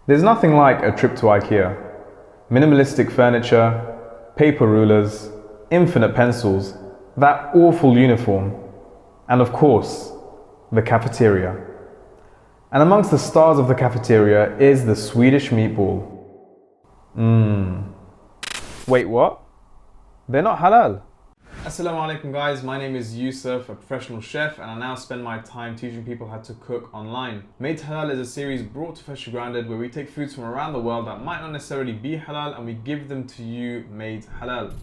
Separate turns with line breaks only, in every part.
There's nothing like a trip to IKEA. Minimalistic furniture, paper rulers, infinite pencils, that awful uniform, and of course, the cafeteria. And amongst the stars of the cafeteria is the Swedish meatball. Wait, what? They're not halal. Assalamu alaikum guys, my name is Yusuf, a professional chef, and I now spend my time teaching people how to cook online. Made Halal is a series brought to Freshly Grounded where we take foods from around the world that might not necessarily be halal and we give them to you made halal.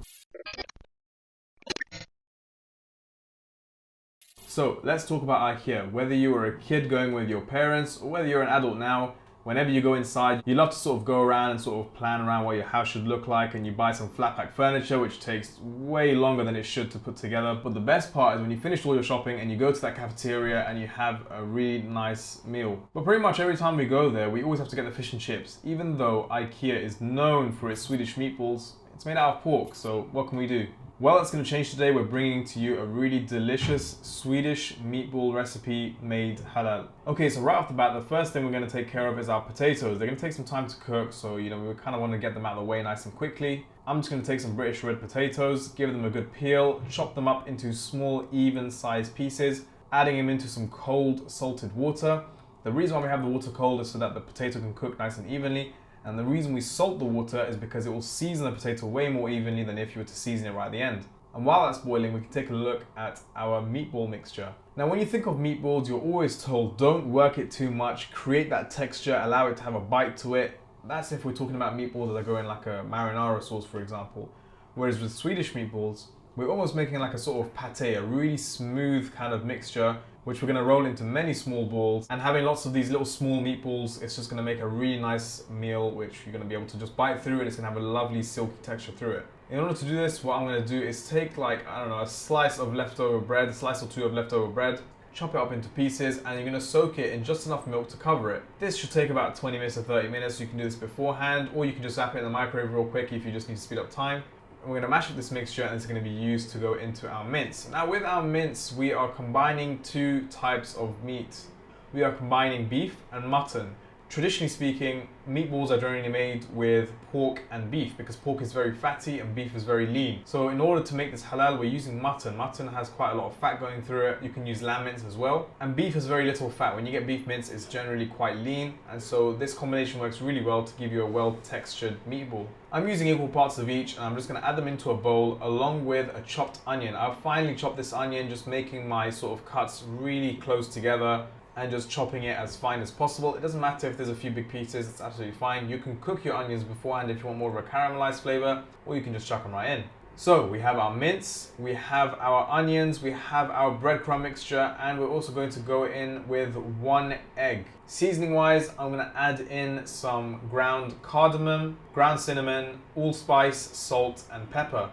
So let's talk about IKEA. Whether you were a kid going with your parents or whether you're an adult now, whenever you go inside, you love to sort of go around and sort of plan around what your house should look like, and you buy some flat pack furniture, which takes way longer than it should to put together. But the best part is when you finish all your shopping and you go to that cafeteria and you have a really nice meal. But pretty much every time we go there, we always have to get the fish and chips. Even though IKEA is known for its Swedish meatballs, it's made out of pork, so what can we do? Well, that's going to change today. We're bringing to you a really delicious Swedish meatball recipe made halal. Okay, so right off the bat, the first thing we're going to take care of is our potatoes. They're going to take some time to cook, so we kind of want to get them out of the way nice and quickly. I'm just going to take some British red potatoes, give them a good peel, chop them up into small, even-sized pieces, adding them into some cold, salted water. The reason why we have the water cold is so that the potato can cook nice and evenly. And the reason we salt the water is because it will season the potato way more evenly than if you were to season it right at the end. And while that's boiling, we can take a look at our meatball mixture. Now, when you think of meatballs, you're always told don't work it too much, create that texture, allow it to have a bite to it. That's if we're talking about meatballs that go in like a marinara sauce, for example. Whereas with Swedish meatballs, we're almost making like a sort of pate, a really smooth kind of mixture, which we're gonna roll into many small balls. And having lots of these little small meatballs, it's just gonna make a really nice meal, which you're gonna be able to just bite through and it's gonna have a lovely silky texture through it. In order to do this, what I'm gonna do is take a slice of leftover bread, a slice or two of leftover bread, chop it up into pieces, and you're gonna soak it in just enough milk to cover it. This should take about 20 minutes to 30 minutes. You can do this beforehand, or you can just zap it in the microwave real quick if you just need to speed up time. We're going to mash up this mixture and it's going to be used to go into our mince. Now with our mince, we are combining two types of meat. We are combining beef and mutton. Traditionally speaking, meatballs are generally made with pork and beef because pork is very fatty and beef is very lean. So in order to make this halal, we're using mutton. Mutton has quite a lot of fat going through it. You can use lamb mince as well. And beef has very little fat. When you get beef mince, it's generally quite lean. And so this combination works really well to give you a well-textured meatball. I'm using equal parts of each and I'm just gonna add them into a bowl along with a chopped onion. I've finely chopped this onion, just making my sort of cuts really close together and just chopping it as fine as possible. It doesn't matter if there's a few big pieces, it's absolutely fine. You can cook your onions beforehand if you want more of a caramelized flavor, or you can just chuck them right in. So we have our mince, we have our onions, we have our breadcrumb mixture, and we're also going to go in with 1 egg. Seasoning wise, I'm gonna add in some ground cardamom, ground cinnamon, allspice, salt, and pepper.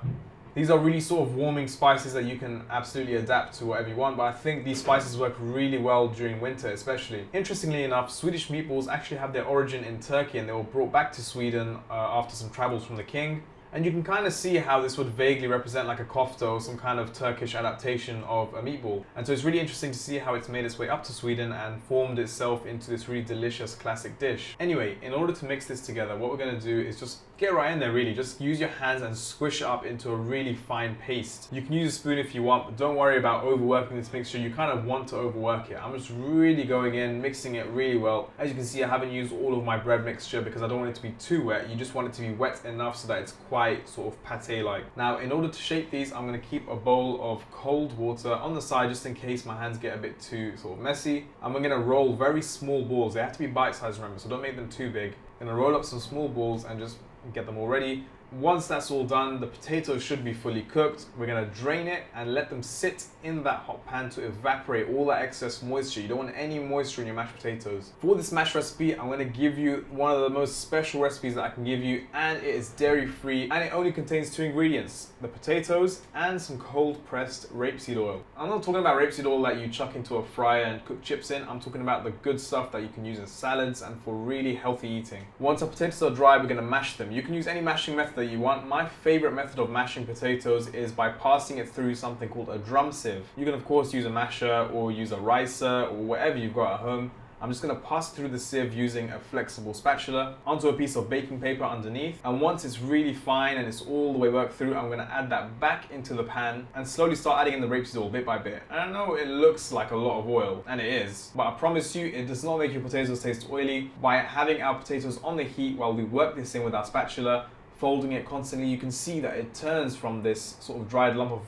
These are really sort of warming spices that you can absolutely adapt to whatever you want, but I think these spices work really well during winter especially. Interestingly enough, Swedish meatballs actually have their origin in Turkey and they were brought back to Sweden after some travels from the king. And you can kind of see how this would vaguely represent like a kofta or some kind of Turkish adaptation of a meatball. And so it's really interesting to see how it's made its way up to Sweden and formed itself into this really delicious classic dish. Anyway, in order to mix this together, what we're going to do is just get right in there really. Just use your hands and squish it up into a really fine paste. You can use a spoon if you want, but don't worry about overworking this mixture. You kind of want to overwork it. I'm just really going in, mixing it really well. As you can see, I haven't used all of my bread mixture because I don't want it to be too wet. You just want it to be wet enough so that it's quite sort of pate-like. Now, in order to shape these, I'm going to keep a bowl of cold water on the side just in case my hands get a bit too sort of messy. And we're going to roll very small balls. They have to be bite-sized, remember, so don't make them too big. I'm going to roll up some small balls and just get them all ready. Once that's all done, the potatoes should be fully cooked. We're gonna drain it and let them sit in that hot pan to evaporate all that excess moisture. You don't want any moisture in your mashed potatoes. For this mash recipe, I'm gonna give you one of the most special recipes that I can give you, and it is dairy-free, and it only contains 2 ingredients, the potatoes and some cold-pressed rapeseed oil. I'm not talking about rapeseed oil that you chuck into a fryer and cook chips in. I'm talking about the good stuff that you can use in salads and for really healthy eating. Once our potatoes are dry, we're gonna mash them. You can use any mashing method that you want. My favorite method of mashing potatoes is by passing it through something called a drum sieve. You can of course use a masher or use a ricer or whatever you've got at home, I'm just going to pass it through the sieve using a flexible spatula onto a piece of baking paper underneath. And once it's really fine and it's all the way worked through, I'm going to add that back into the pan and slowly start adding in the rapeseed oil bit by bit. And I know it looks like a lot of oil, and it is, but I promise you it does not make your potatoes taste oily. By having our potatoes on the heat while we work this in with our spatula, folding it constantly, you can see that it turns from this sort of dried lump of,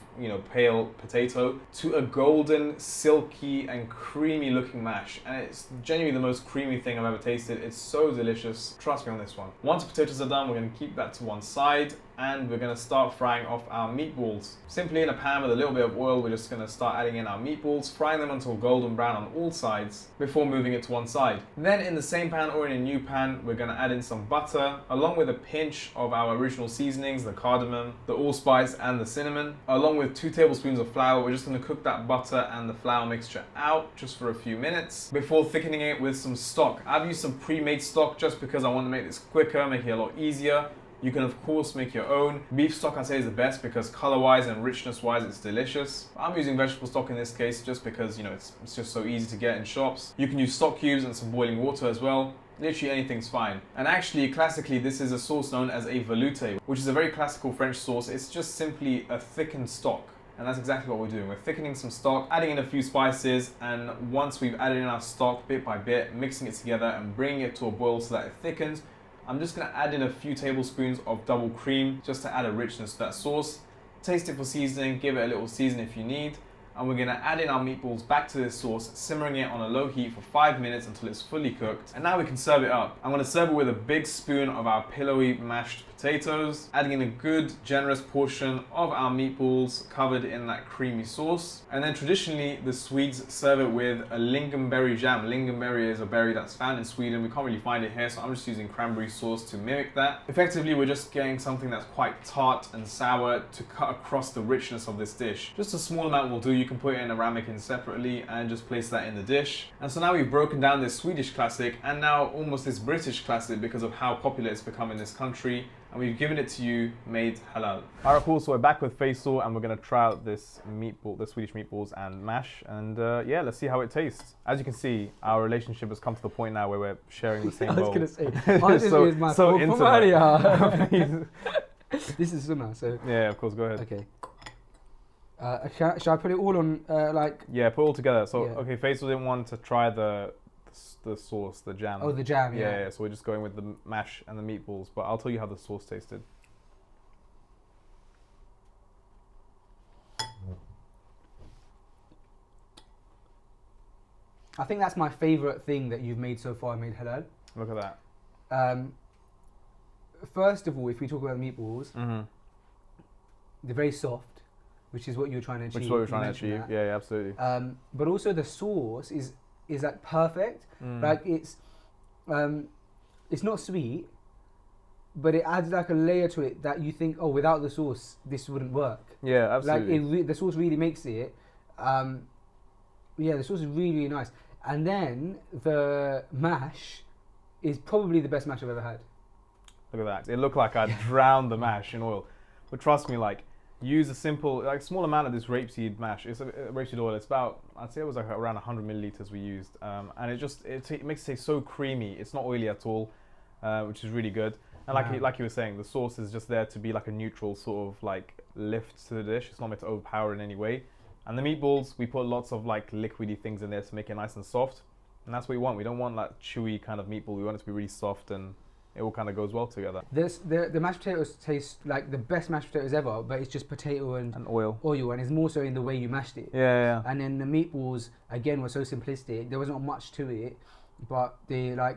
pale potato to a golden, silky and creamy looking mash. And it's genuinely the most creamy thing I've ever tasted. It's so delicious. Trust me on this one. Once the potatoes are done, we're going to keep that to one side and we're going to start frying off our meatballs. Simply in a pan with a little bit of oil, we're just going to start adding in our meatballs, frying them until golden brown on all sides before moving it to one side. Then in the same pan or in a new pan, we're going to add in some butter along with a pinch of our original seasonings, the cardamom, the allspice and the cinnamon, along with 2 tablespoons of flour. We're just going to cook that butter and the flour mixture out just for a few minutes before thickening it with some stock. I've used some pre-made stock just because I want to make this quicker, make it a lot easier. You can of course make your own. Beef stock I'd say is the best because color-wise and richness-wise it's delicious. I'm using vegetable stock in this case just because it's just so easy to get in shops. You can use stock cubes and some boiling water as well. Literally anything's fine. And actually, classically, this is a sauce known as a velouté, which is a very classical French sauce. It's just simply a thickened stock. And that's exactly what we're doing. We're thickening some stock, adding in a few spices, and once we've added in our stock bit by bit, mixing it together and bringing it to a boil so that it thickens, I'm just going to add in a few tablespoons of double cream just to add a richness to that sauce. Taste it for seasoning, give it a little season if you need. And we're going to add in our meatballs back to this sauce, simmering it on a low heat for 5 minutes until it's fully cooked. And now we can serve it up. I'm going to serve it with a big spoon of our pillowy mashed potatoes, adding in a good generous portion of our meatballs covered in that creamy sauce. And then traditionally the Swedes serve it with a lingonberry jam. Lingonberry is a berry that's found in Sweden. We can't really find it here, so I'm just using cranberry sauce to mimic that. Effectively, we're just getting something that's quite tart and sour to cut across the richness of this dish. Just a small amount will do. You can put it in a ramekin separately and just place that in the dish. And so now we've broken down this Swedish classic and now almost this British classic because of how popular it's become in this country. And we've given it to you made halal. Alright, cool. So we're back with Faisal and we're going to try out this meatball, the Swedish meatballs and mash. And yeah, let's see how it tastes. As you can see, our relationship has come to the point now where we're sharing the same bowl.
I was going to say, honestly, it's my fault from earlier. This is sunnah, so...
Yeah, of course, go ahead.
Okay. Shall I put it all on,
Yeah, put it all together. So,
yeah.
okay, Faisal didn't want to try the sauce, the jam.
Oh, the jam, yeah.
Yeah, so we're just going with the mash and the meatballs, but I'll tell you how the sauce tasted.
I think that's my favourite thing that you've made so far, made halal.
Look at that.
First of all, if we talk about the meatballs, they're very soft, which is what you're trying to achieve.
Which is what we're trying to achieve, yeah, absolutely.
But also the sauce is like perfect. Like it's not sweet, but it adds like a layer to it that you think, oh, without the sauce, this wouldn't work.
Yeah, absolutely.
Like the sauce really makes it. Yeah, the sauce is really, really nice. And then the mash is probably the best mash I've ever had. Look
at that. It looked like I drowned the mash in oil. But trust me, like, use a simple, like, small amount of this rapeseed mash. It's rapeseed oil. It's about, I'd say it was like around 100 milliliters we used. And it makes it taste so creamy. It's not oily at all, which is really good. And like you were saying, the sauce is just there to be like a neutral sort of like lift to the dish. It's not meant to overpower in any way. And the meatballs, we put lots of like liquidy things in there to make it nice and soft. And that's what we want. We don't want that chewy kind of meatball. We want it to be really soft and it all kind of goes well together.
The mashed potatoes taste like the best mashed potatoes ever, but it's just potato and
oil.
And it's more so in the way you mashed it.
Yeah.
And then the meatballs, again, were so simplistic. There wasn't much to it, but they're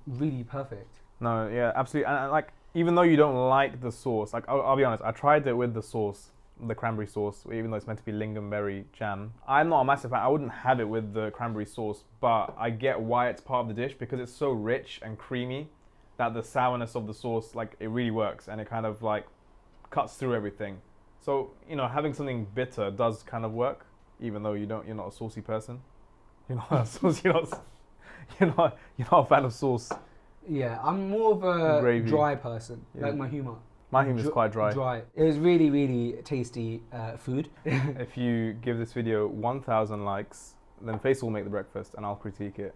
really perfect.
No, yeah, absolutely. And like, even though you don't like the sauce, like I'll be honest, I tried it with the sauce, the cranberry sauce, even though it's meant to be lingonberry jam. I'm not a massive fan. I wouldn't have it with the cranberry sauce, but I get why it's part of the dish because it's so rich and creamy that the sourness of the sauce, like, it really works and it kind of like cuts through everything. So, you know, having something bitter does kind of work, even though you're not a saucy person. You're not a sauce, you're not a fan of sauce.
Yeah, I'm more of a dry person, like my humour.
My humour is quite dry.
It was really, really tasty food.
If you give this video 1,000 likes, then Faisal will make the breakfast, and I'll critique it.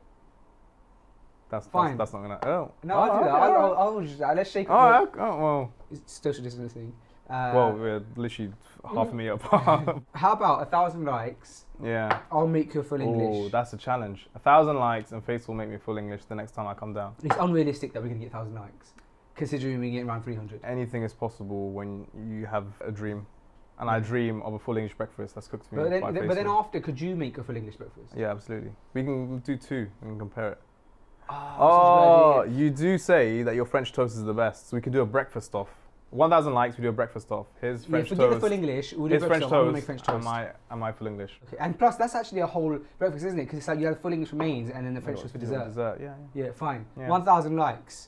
That's
Fine.
That's not gonna. Oh.
No, I'll do that. I'll just, let's shake it.
Oh, well.
It's social distancing.
Well, we're literally half a meter apart.
How about 1,000 likes?
Yeah.
I'll make you full English.
Oh, that's a challenge. 1,000 likes and Faisal will make me full English the next time I come down.
It's unrealistic that we're going to get 1,000 likes, considering we get around 300.
Anything is possible when you have a dream. And I dream of a full English breakfast that's cooked to me by Faisal.
But then after, could you make a full English breakfast?
Yeah, absolutely. We can do two and compare it.
Oh,
You do say that your French toast is the best, so we could do a breakfast off. 1,000 likes, we do a breakfast off. His French
forget
toast.
the full English. We'll do
His
breakfast
French
off.
toast.
I'll make French toast.
Am I full English?
Okay. And plus, that's actually a whole breakfast, isn't it? Because it's like you have full English for mains and then the French toast for dessert.
Yeah.
Yeah, fine.
Yeah.
1,000 likes.